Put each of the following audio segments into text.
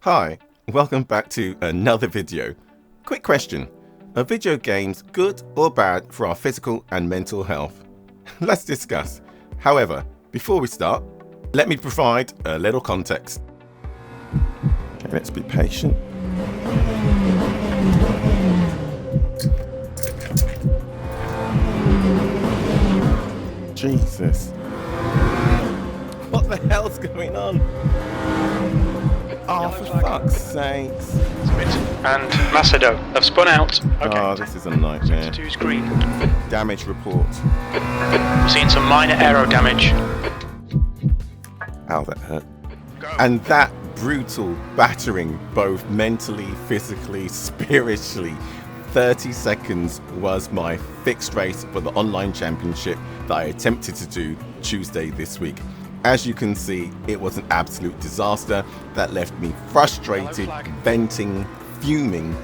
Hi, welcome back to another video. Quick question, are video games good or bad for our physical and mental health? Let's discuss. However, before we start, let me provide a little context. Okay, let's be patient. Jesus. What the hell's going on? Oh, for fuck's sakes. And Macedo have spun out. Okay. Oh, this is a nightmare. To screen. Damage report. We're seeing some minor aero damage. Ow, that hurt. And that brutal battering, both mentally, physically, spiritually. 30 seconds was my fixed race for the online championship that I attempted to do Tuesday this week. As you can see, it was an absolute disaster that left me frustrated, venting, fuming,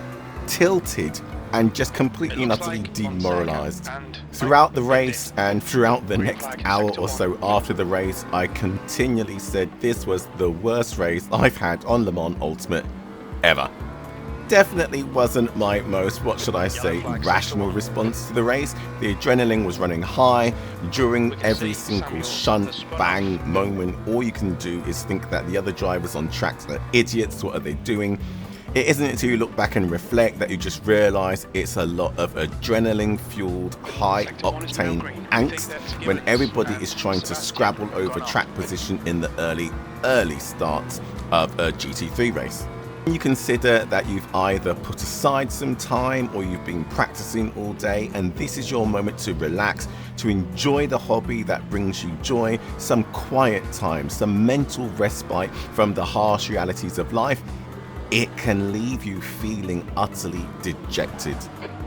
tilted, and just completely and utterly demoralized. Throughout the race and throughout the next hour or so after the race, I continually said this was the worst race I've had on Le Mans Ultimate ever. Definitely wasn't my most, what should I say, rational response to the race. The adrenaline was running high. During every single shunt, bang moment, all you can do is think that the other drivers on tracks are idiots. What are they doing? It isn't until you look back and reflect that you just realise it's a lot of adrenaline-fueled, high-octane angst when everybody is trying to scrabble over track position in the early starts of a GT3 race. You consider that you've either put aside some time or you've been practicing all day, and this is your moment to relax, to enjoy the hobby that brings you joy, some quiet time, some mental respite from the harsh realities of life. It can leave you feeling utterly dejected.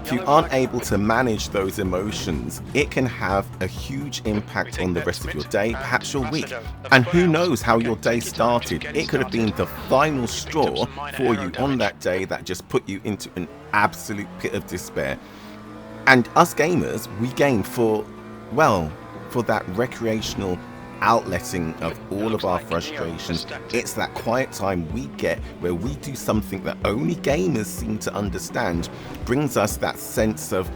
If you aren't able to manage those emotions, it can have a huge impact on the rest of your day, perhaps your week. And who knows how your day started? It could have been the final straw for you on that day that just put you into an absolute pit of despair. And us gamers, we game for that recreational outletting of all of our frustrations. It's that quiet time we get where we do something that only gamers seem to understand, brings us that sense of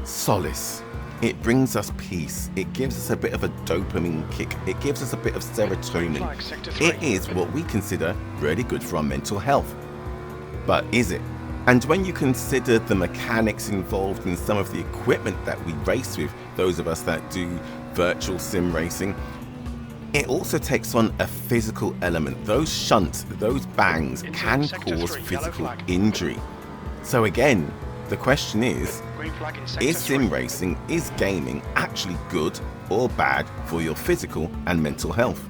solace. It brings us peace. It gives us a bit of a dopamine kick. It gives us a bit of serotonin. It is what we consider really good for our mental health. But is it? And when you consider the mechanics involved in some of the equipment that we race with, those of us that do virtual sim racing, it also takes on a physical element. Those shunts, those bangs can cause physical injury. So again, the question is sim racing, is gaming actually good or bad for your physical and mental health?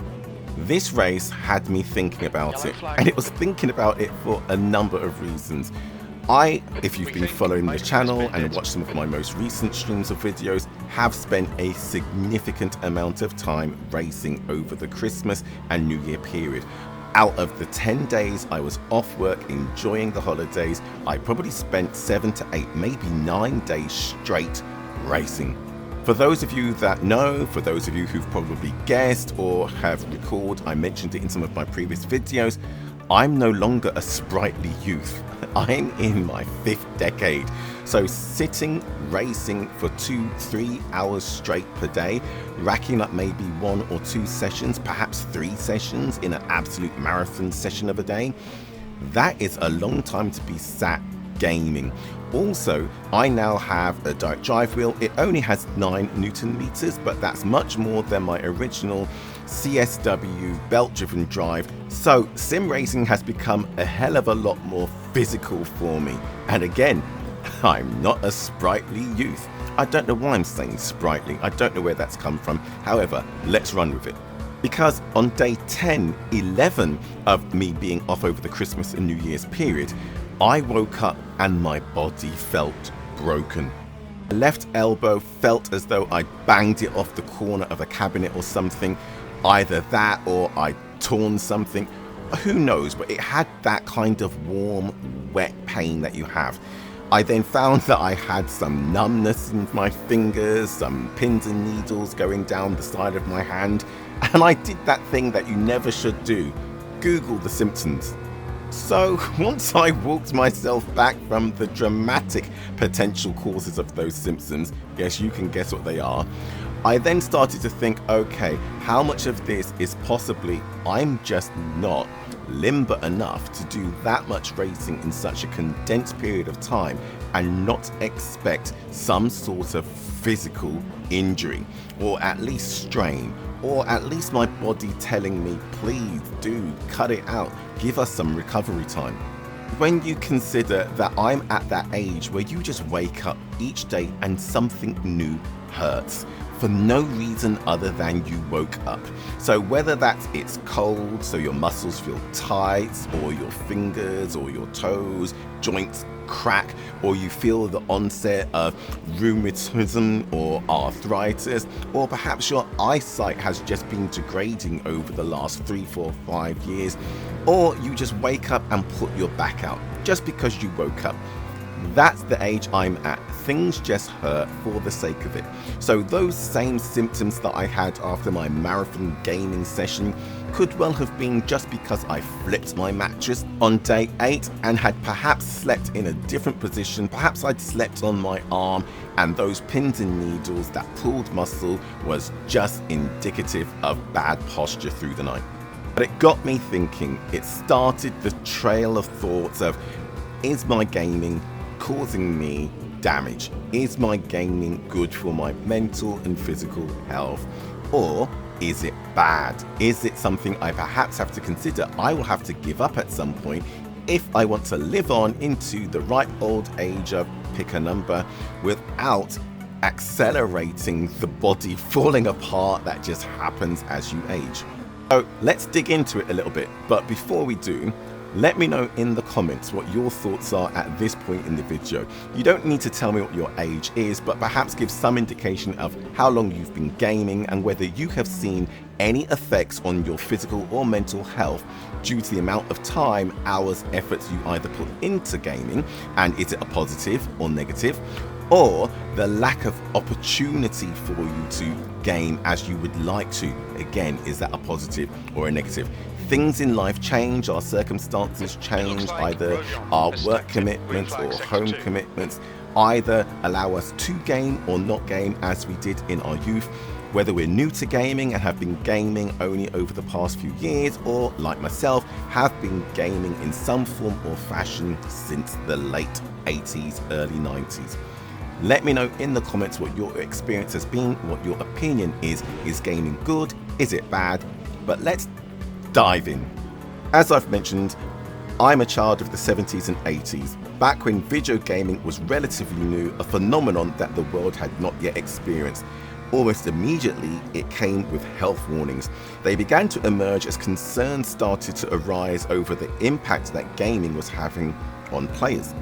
This race had me thinking about it, and it was thinking about it for a number of reasons. If you've been following the channel and watched some of my most recent streams of videos, have spent a significant amount of time racing over the Christmas and New Year period. Out of the 10 days I was off work enjoying the holidays, I probably spent 7 to 8, maybe 9 days straight racing. For those of you that know, for those of you who've probably guessed or have recalled, I mentioned it in some of my previous videos, I'm no longer a sprightly youth. I'm in my 5th decade. So sitting, racing for 2-3 hours straight per day, racking up maybe 1 or 2 sessions, perhaps 3 sessions in an absolute marathon session of a day, that is a long time to be sat gaming. Also, I now have a direct drive wheel. It only has 9 Newton meters, but that's much more than my original CSW belt-driven drive. So sim racing has become a hell of a lot more physical for me. And again, I'm not a sprightly youth. I don't know why I'm saying sprightly. I don't know where that's come from. However, let's run with it. Because on day 10, 11 of me being off over the Christmas and New Year's period, I woke up and my body felt broken. The left elbow felt as though I banged it off the corner of a cabinet or something. Either that or I'd torn something. Who knows, but it had that kind of warm, wet pain that you have. I then found that I had some numbness in my fingers, some pins and needles going down the side of my hand, and I did that thing that you never should do. Google the symptoms. So once I walked myself back from the dramatic potential causes of those symptoms, yes, you can guess what they are, I then started to think, okay, how much of this is possibly I'm just not limber enough to do that much racing in such a condensed period of time and not expect some sort of physical injury, or at least strain, or at least my body telling me, please dude, cut it out, give us some recovery time. When you consider that I'm at that age where you just wake up each day and something new hurts for no reason other than you woke up. So whether that's it's cold, so your muscles feel tight, or your fingers or your toes, joints crack, or you feel the onset of rheumatism or arthritis, or perhaps your eyesight has just been degrading over the last 3, 4, 5 years, or you just wake up and put your back out just because you woke up. That's the age I'm at. Things just hurt for the sake of it. So those same symptoms that I had after my marathon gaming session could well have been just because I flipped my mattress on day 8 and had perhaps slept in a different position. Perhaps I'd slept on my arm and those pins and needles that pulled muscle was just indicative of bad posture through the night. But it got me thinking. It started the trail of thoughts of, is my gaming causing me damage? Is my gaming good for my mental and physical health? Or is it bad? Is it something I perhaps have to consider I will have to give up at some point if I want to live on into the ripe old age of pick a number without accelerating the body falling apart that just happens as you age? So let's dig into it a little bit, but before we do, let me know in the comments what your thoughts are at this point in the video. You don't need to tell me what your age is, but perhaps give some indication of how long you've been gaming and whether you have seen any effects on your physical or mental health due to the amount of time, hours, efforts you either put into gaming, and is it a positive or negative, or the lack of opportunity for you to game as you would like to. Again, is that a positive or a negative? Things in life change, our circumstances change, either our work commitments or home commitments either allow us to game or not game as we did in our youth. Whether we're new to gaming and have been gaming only over the past few years, or like myself, have been gaming in some form or fashion since the late 80s, early 90s. Let me know in the comments what your experience has been, what your opinion is. Is gaming good? Is it bad? But let's dive in. As I've mentioned, I'm a child of the 70s and 80s, back when video gaming was relatively new, a phenomenon that the world had not yet experienced. Almost immediately, it came with health warnings. They began to emerge as concerns started to arise over the impact that gaming was having on players.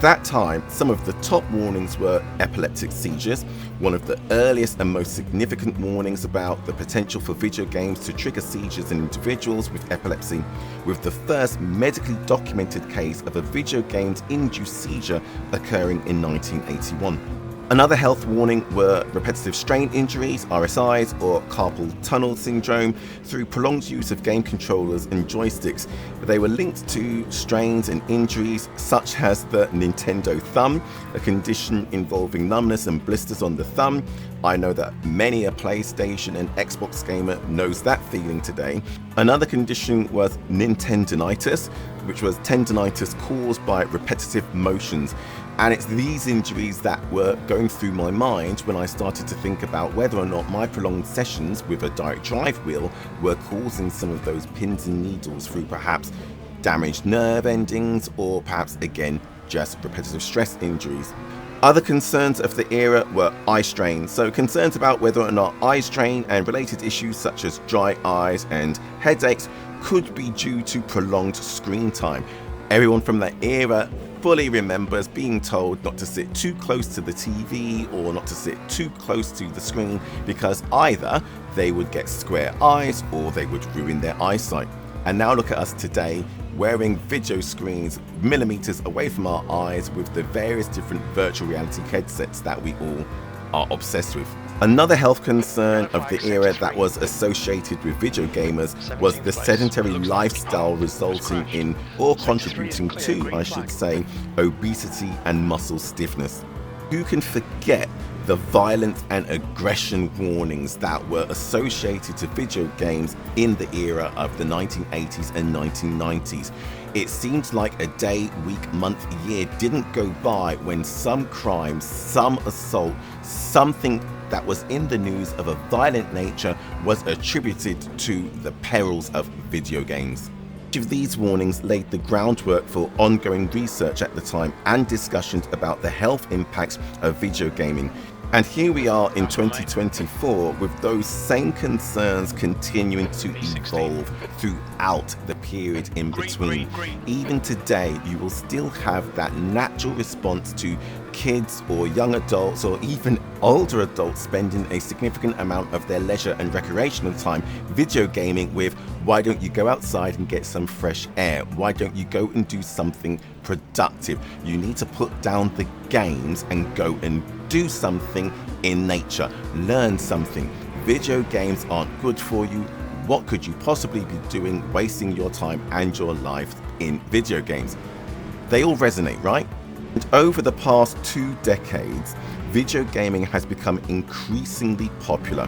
That time, some of the top warnings were epileptic seizures, one of the earliest and most significant warnings about the potential for video games to trigger seizures in individuals with epilepsy, with the first medically documented case of a video games-induced seizure occurring in 1981. Another health warning were repetitive strain injuries, RSIs, or carpal tunnel syndrome through prolonged use of game controllers and joysticks. They were linked to strains and injuries such as the Nintendo thumb, a condition involving numbness and blisters on the thumb. I know that many a PlayStation and Xbox gamer knows that feeling today. Another condition was Nintendinitis, which was tendinitis caused by repetitive motions. And it's these injuries that were going through my mind when I started to think about whether or not my prolonged sessions with a direct drive wheel were causing some of those pins and needles through perhaps damaged nerve endings, or perhaps again just repetitive stress injuries. Other concerns of the era were eye strain, so concerns about whether or not eye strain and related issues such as dry eyes and headaches could be due to prolonged screen time. Everyone from that era fully remembers being told not to sit too close to the TV or not to sit too close to the screen because either they would get square eyes or they would ruin their eyesight. And now look at us today, wearing video screens millimeters away from our eyes with the various different virtual reality headsets that we all are obsessed with. Another health concern of the era that was associated with video gamers was the sedentary lifestyle, resulting in, or contributing to, I should say, obesity and muscle stiffness. Who can forget the violence and aggression warnings that were associated to video games in the era of the 1980s and 1990s? It seemed like a day, week, month, year didn't go by when some crime, some assault, something that was in the news of a violent nature was attributed to the perils of video games. Each of these warnings laid the groundwork for ongoing research at the time and discussions about the health impacts of video gaming. And here we are in 2024 with those same concerns continuing to evolve throughout the period in between. Even today, you will still have that natural response to kids or young adults or even older adults spending a significant amount of their leisure and recreational time video gaming with, why don't you go outside and get some fresh air? Why don't you go and do something productive? You need to put down the games and go and do something in nature. Learn something. Video games aren't good for you. What could you possibly be doing wasting your time and your life in video games? They all resonate, right? And over the past 2 decades, video gaming has become increasingly popular.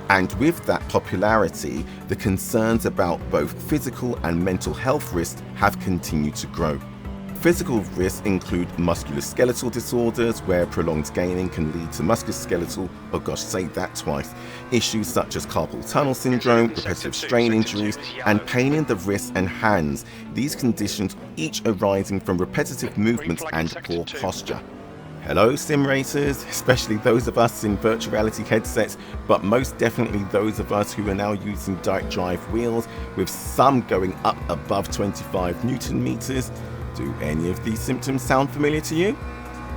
And with that popularity, the concerns about both physical and mental health risks have continued to grow. Physical risks include musculoskeletal disorders, where prolonged gaming can lead to musculoskeletal, oh gosh, say that twice, issues such as carpal tunnel syndrome, repetitive strain injuries, and pain in the wrists and hands. These conditions each arising from repetitive movements and poor posture. Hello sim racers, especially those of us in virtual reality headsets, but most definitely those of us who are now using direct drive wheels, with some going up above 25 Newton meters. Do any of these symptoms sound familiar to you?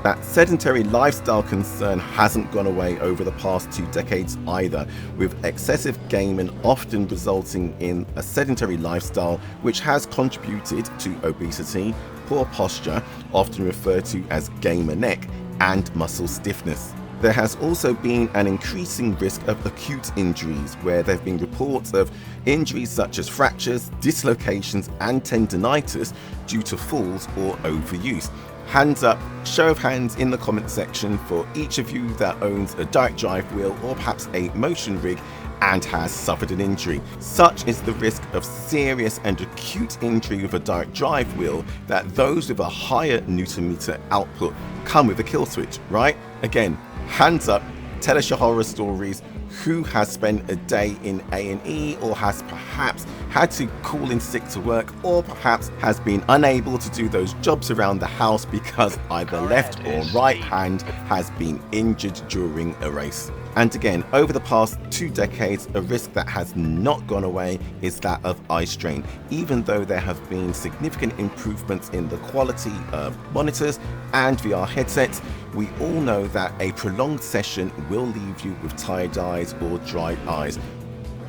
That sedentary lifestyle concern hasn't gone away over the past 2 decades either, with excessive gaming often resulting in a sedentary lifestyle which has contributed to obesity, poor posture, often referred to as gamer neck, and muscle stiffness. There has also been an increasing risk of acute injuries, where there have been reports of injuries such as fractures, dislocations, and tendinitis due to falls or overuse. Hands up, show of hands in the comment section for each of you that owns a direct drive wheel or perhaps a motion rig and has suffered an injury. Such is the risk of serious and acute injury with a direct drive wheel that those with a higher Newton meter output come with a kill switch, right? Again, hands up, tell us your horror stories. Who has spent a day in A&E or has perhaps had to call in sick to work, or perhaps has been unable to do those jobs around the house because either left or right hand has been injured during a race. And again, over the past 2 decades, a risk that has not gone away is that of eye strain. Even though there have been significant improvements in the quality of monitors and VR headsets, we all know that a prolonged session will leave you with tired eyes or dry eyes.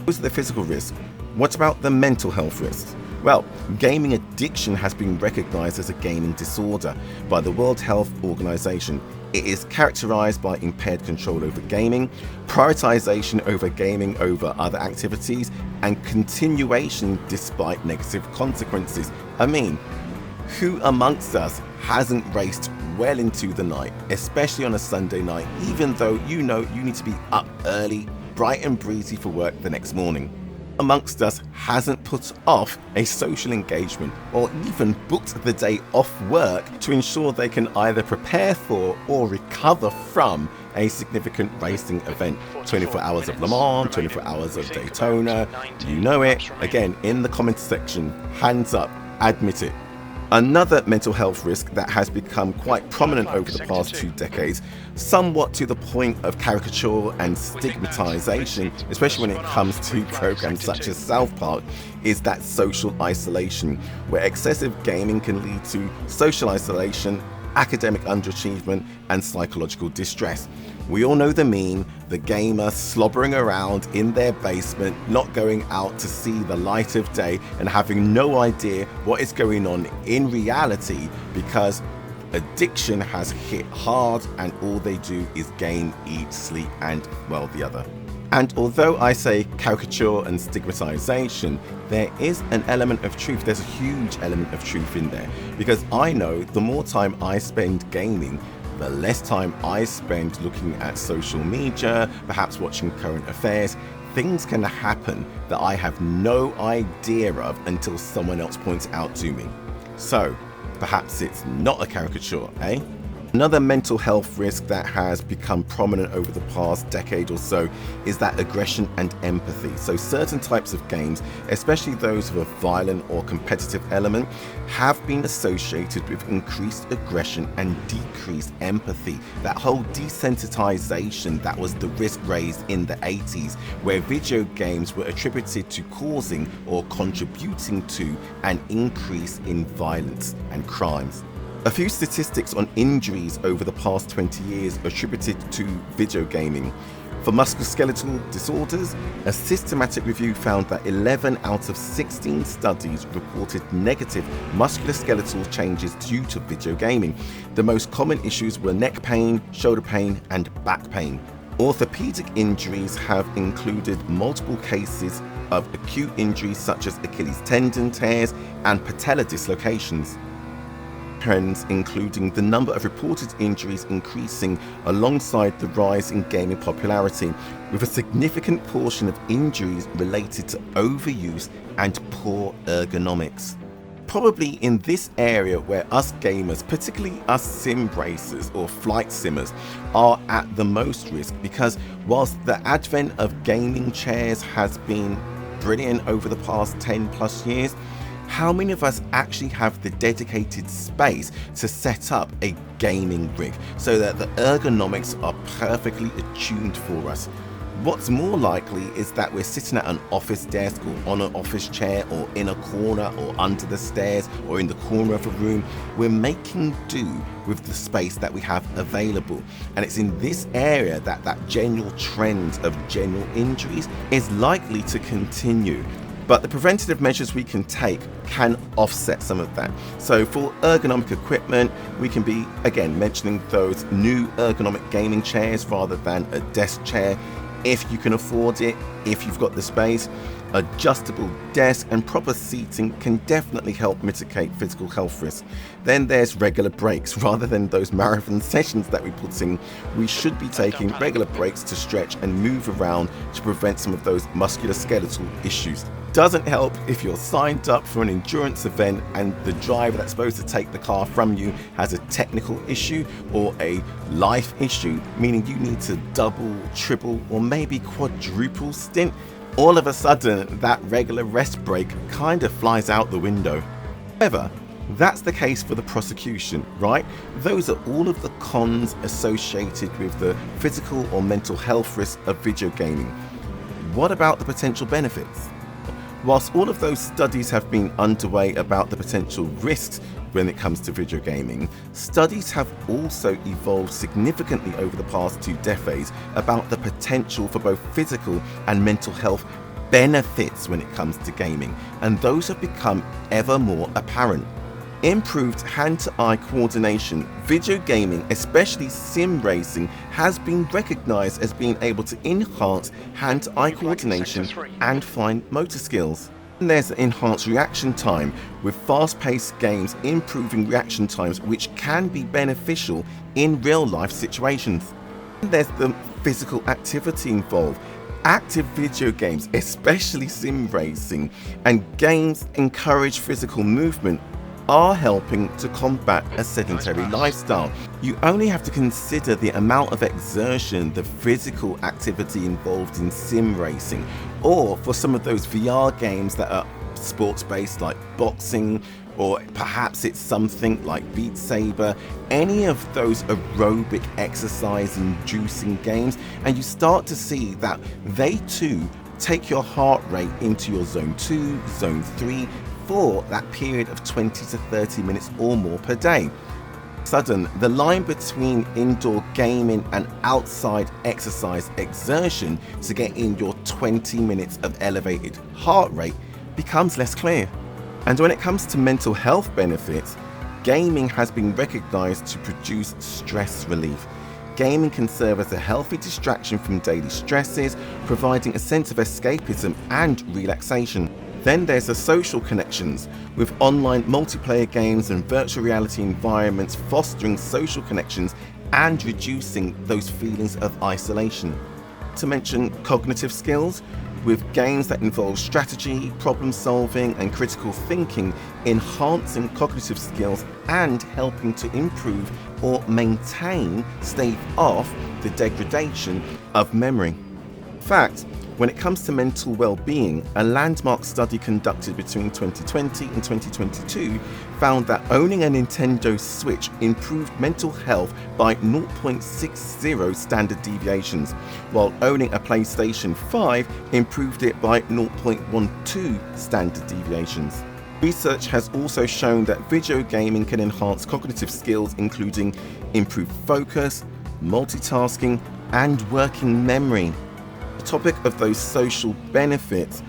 Those are the physical risks. What about the mental health risks? Well, gaming addiction has been recognized as a gaming disorder by the World Health Organization. It is characterized by impaired control over gaming, prioritization over gaming over other activities, and continuation despite negative consequences. I mean, who amongst us hasn't raced well into the night, especially on a Sunday night, even though you know you need to be up early, bright and breezy for work the next morning? Amongst us hasn't put off a social engagement or even booked the day off work to ensure they can either prepare for or recover from a significant racing event? 24 hours of Le Mans, 24 hours of Daytona, you know it. Again, in the comments section, hands up, admit it. Another mental health risk that has become quite prominent over the past 2 decades, somewhat to the point of caricature and stigmatization, especially when it comes to programs such as South Park, is that social isolation, where excessive gaming can lead to social isolation, academic underachievement, and psychological distress. We all know the meme, the gamer slobbering around in their basement, not going out to see the light of day and having no idea what is going on in reality because addiction has hit hard and all they do is game, eat, sleep, and, well, the other. And although I say caricature and stigmatization, there is an element of truth. There's a huge element of truth in there, because I know the more time I spend gaming, the less time I spend looking at social media, perhaps watching current affairs. Things can happen that I have no idea of until someone else points it out to me. So perhaps it's not a caricature, eh? Another mental health risk that has become prominent over the past decade or so is that aggression and empathy. So certain types of games, especially those with a violent or competitive element, have been associated with increased aggression and decreased empathy. That whole desensitization that was the risk raised in the 80s, where video games were attributed to causing or contributing to an increase in violence and crimes. A few statistics on injuries over the past 20 years attributed to video gaming. For musculoskeletal disorders, a systematic review found that 11 out of 16 studies reported negative musculoskeletal changes due to video gaming. The most common issues were neck pain, shoulder pain, and back pain. Orthepedic injuries have included multiple cases of acute injuries such as Achilles tendon tears and patella dislocations. Trends including the number of reported injuries increasing alongside the rise in gaming popularity, with a significant portion of injuries related to overuse and poor ergonomics. Probably in this area where us gamers, particularly us sim racers or flight simmers, are at the most risk, because whilst the advent of gaming chairs has been brilliant over the past 10 plus years, how many of us actually have the dedicated space to set up a gaming rig so that the ergonomics are perfectly attuned for us? What's more likely is that we're sitting at an office desk or on an office chair or in a corner or under the stairs or in the corner of a room. We're making do with the space that we have available. And it's in this area that that general trend of general injuries is likely to continue. But the preventative measures we can take can offset some of that. So for ergonomic equipment, we can be, again, mentioning those new ergonomic gaming chairs rather than a desk chair, if you can afford it, if you've got the space. Adjustable desk and proper seating can definitely help mitigate physical health risks. Then there's regular breaks. Rather than those marathon sessions that we put in, we should be taking regular breaks to stretch and move around to prevent some of those musculoskeletal issues. Doesn't help if you're signed up for an endurance event and the driver that's supposed to take the car from you has a technical issue or a life issue, meaning you need to double, triple, or maybe quadruple stint. All of a sudden, that regular rest break kind of flies out the window. However, that's the case for the prosecution, right? Those are all of the cons associated with the physical or mental health risks of video gaming. What about the potential benefits? Whilst all of those studies have been underway about the potential risks when it comes to video gaming, studies have also evolved significantly over the past 2 decades about the potential for both physical and mental health benefits when it comes to gaming, and those have become ever more apparent. Improved hand-to-eye coordination. Video gaming, especially sim racing, has been recognized as being able to enhance hand-to-eye coordination and fine motor skills. And there's enhanced reaction time, with fast-paced games improving reaction times, which can be beneficial in real-life situations. And there's the physical activity involved. Active video games, especially sim racing, and games encourage physical movement, are helping to combat a sedentary lifestyle. You only have to consider the amount of exertion, the physical activity involved in sim racing, or for some of those VR games that are sports-based like boxing, or perhaps it's something like Beat Saber, any of those aerobic exercise-inducing games, and you start to see that they too take your heart rate into your zone 2, zone 3, for that period of 20 to 30 minutes or more per day. Sudden, the line between indoor gaming and outside exercise exertion to get in your 20 minutes of elevated heart rate becomes less clear. And when it comes to mental health benefits, gaming has been recognized to produce stress relief. Gaming can serve as a healthy distraction from daily stresses, providing a sense of escapism and relaxation. Then there's the social connections, with online multiplayer games and virtual reality environments fostering social connections and reducing those feelings of isolation. To mention cognitive skills, with games that involve strategy, problem solving and critical thinking, enhancing cognitive skills and helping to improve or maintain, stave off the degradation of memory. In fact, when it comes to mental well-being, a landmark study conducted between 2020 and 2022 found that owning a Nintendo Switch improved mental health by 0.60 standard deviations, while owning a PlayStation 5 improved it by 0.12 standard deviations. Research has also shown that video gaming can enhance cognitive skills, including improved focus, multitasking, and working memory. Topic of those social benefits,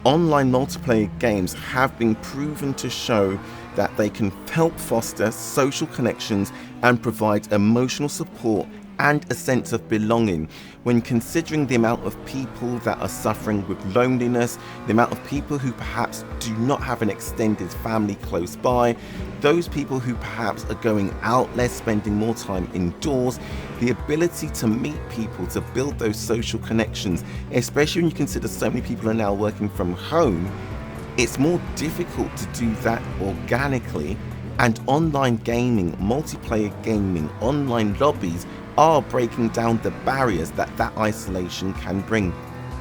online multiplayer games have been proven to show that they can help foster social connections and provide emotional support and a sense of belonging. When considering the amount of people that are suffering with loneliness, the amount of people who perhaps do not have an extended family close by, those people who perhaps are going out less, spending more time indoors, the ability to meet people, to build those social connections, especially when you consider so many people are now working from home, it's more difficult to do that organically. And online gaming, multiplayer gaming, online lobbies are breaking down the barriers that isolation can bring.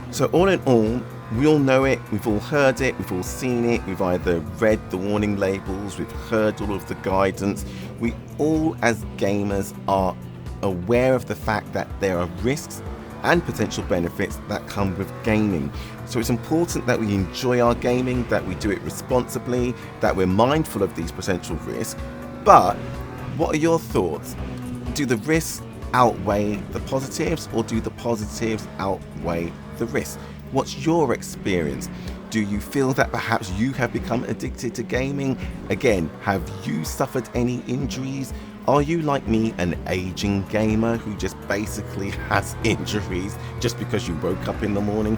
So all in all, we all know it, we've all heard it, we've all seen it, we've either read the warning labels, we've heard all of the guidance. We all as gamers are aware of the fact that there are risks and potential benefits that come with gaming. So it's important that we enjoy our gaming, that we do it responsibly, that we're mindful of these potential risks. But what are your thoughts? Do the risks outweigh the positives, or do the positives outweigh the risks? What's your experience? Do you feel that perhaps you have become addicted to gaming? Again, have you suffered any injuries? Are you like me, an aging gamer who just basically has injuries just because you woke up in the morning?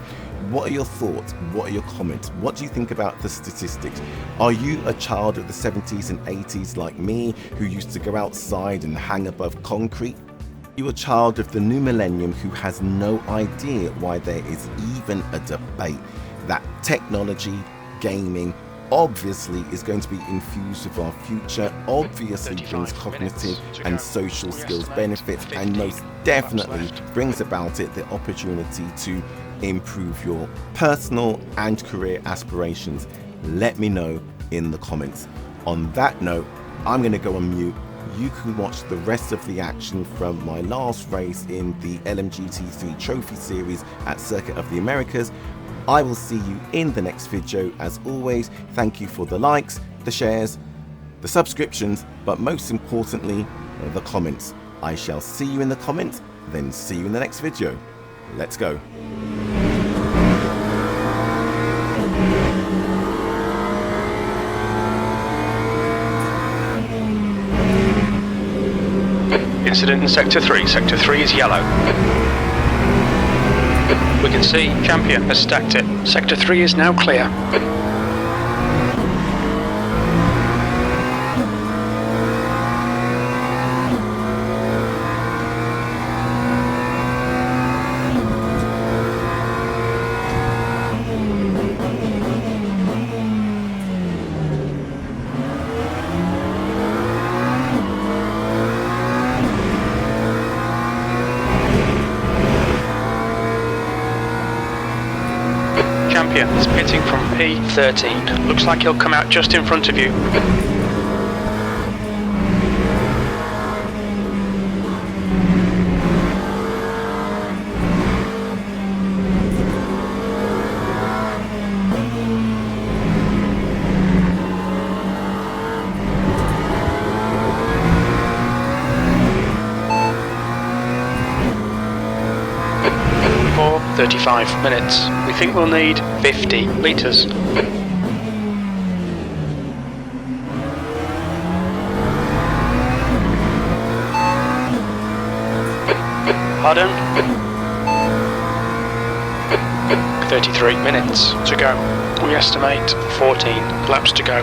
What are your thoughts? What are your comments? What do you think about the statistics? Are you a child of the 70s and 80s like me, who used to go outside and hang above concrete? Are you a child of the new millennium who has no idea why there is even a debate that technology, gaming, obviously is going to be infused with our future, obviously brings cognitive and social skills benefits, and most definitely brings about it the opportunity to improve your personal and career aspirations? Let me know in the comments. On that note, I'm going to go on mute. You can watch the rest of the action from my last race in the LMGT3 Trophy Series at Circuit of the Americas. I will see you in the next video. As always, thank you for the likes, the shares, the subscriptions, but most importantly, the comments. I shall see you in the comments, then see you in the next video. Let's go. Incident in Sector 3. Sector 3 is yellow. We can see Champion has stacked it. Sector 3 is now clear. Champion is pitting from P13. Looks like he'll come out just in front of you. For 35 minutes. We think we'll need 50 litres. Pardon? 33 minutes to go. We estimate 14 laps to go.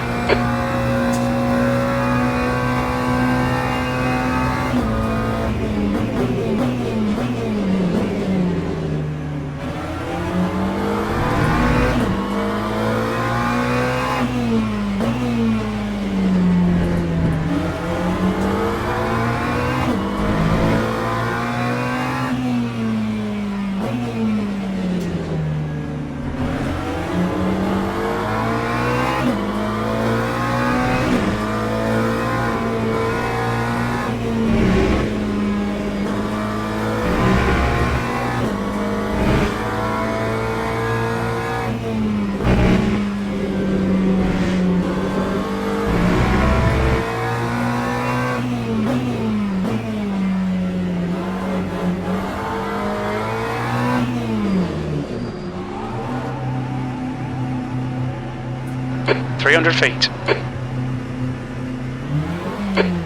$300 feet.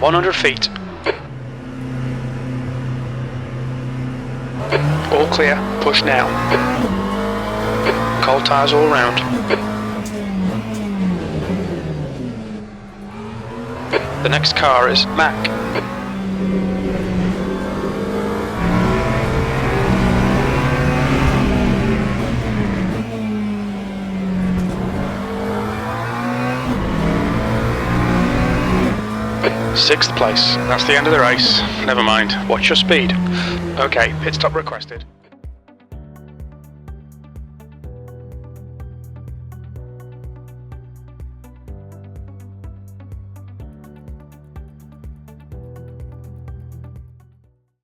100 feet. All clear. Push now. Cold tires all round. The next car is Mac. Sixth place. That's the end of the race. Never mind. Watch your speed. Okay, pit stop requested.